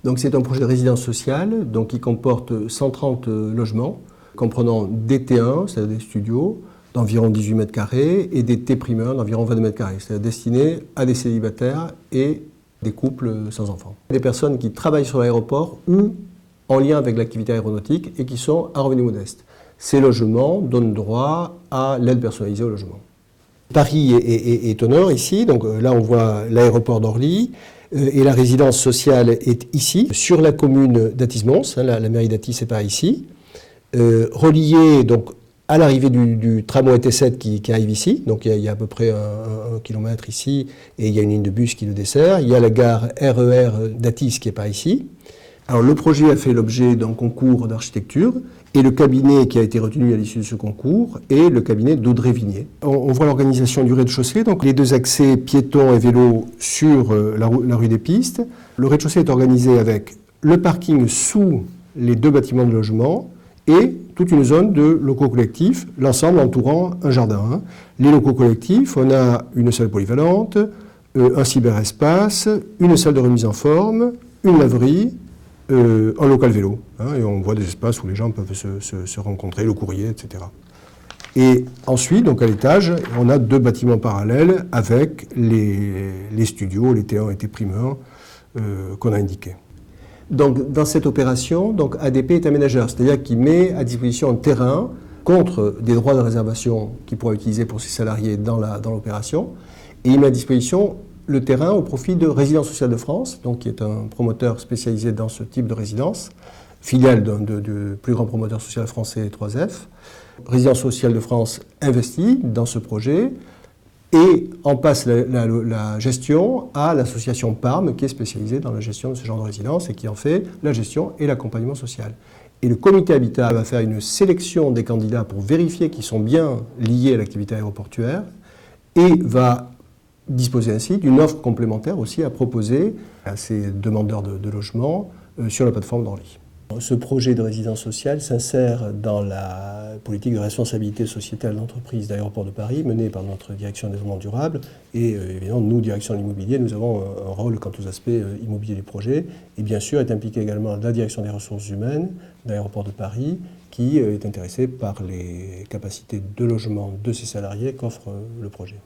Donc c'est un projet de résidence sociale donc, qui comporte 130 logements, comprenant des T1, c'est-à-dire des studios, d'environ 18 mètres carrés, et des T'1 d'environ 22 mètres carrés, c'est-à-dire destinés à des célibataires et des couples sans enfants. Des personnes qui travaillent sur l'aéroport ou en lien avec l'activité aéronautique et qui sont à revenus modestes. Ces logements donnent droit à l'aide personnalisée au logement. Paris est au nord ici, donc là on voit l'aéroport d'Orly et la résidence sociale est ici, sur la commune d'Athis-Mons, la mairie d'Athis est par ici, reliée donc à l'arrivée du tramway T7 qui arrive ici, donc il y a à peu près un kilomètre ici et il y a une ligne de bus qui le dessert, il y a la gare RER d'Athis qui est par ici. Alors le projet a fait l'objet d'un concours d'architecture et le cabinet qui a été retenu à l'issue de ce concours est le cabinet d'Audrey Vignier. On voit l'organisation du rez-de-chaussée, donc les deux accès piétons et vélos sur la rue des Pistes. Le rez-de-chaussée est organisé avec le parking sous les deux bâtiments de logement et toute une zone de locaux collectifs, l'ensemble entourant un jardin. Les locaux collectifs, on a une salle polyvalente, un cyberespace, une salle de remise en forme, une laverie, un local vélo, et on voit des espaces où les gens peuvent se rencontrer, le courrier, etc. Et ensuite, donc à l'étage, on a deux bâtiments parallèles avec les studios, les T1 et T'1 qu'on a indiqués. Donc dans cette opération, donc, ADP est aménageur, c'est-à-dire qu'il met à disposition un terrain contre des droits de réservation qu'il pourra utiliser pour ses salariés dans l'opération, et il met à disposition le terrain au profit de Résidence Sociale de France, donc, qui est un promoteur spécialisé dans ce type de résidence, filiale d'un de plus grands promoteurs sociaux français, 3F. Résidence Sociale de France investit dans ce projet et en passe la gestion à l'association PARM, qui est spécialisée dans la gestion de ce genre de résidence et qui en fait la gestion et l'accompagnement social. Et le comité Habitat va faire une sélection des candidats pour vérifier qu'ils sont bien liés à l'activité aéroportuaire et va disposer ainsi d'une offre complémentaire aussi à proposer à ces demandeurs de logement sur la plateforme d'Orly. Ce projet de résidence sociale s'insère dans la politique de responsabilité sociétale d'entreprise d'Aéroports de Paris menée par notre direction de développement durable et évidemment nous, direction de l'immobilier, nous avons un rôle quant aux aspects immobiliers du projet et bien sûr est impliquée également la direction des ressources humaines d'Aéroports de Paris qui est intéressée par les capacités de logement de ses salariés qu'offre le projet.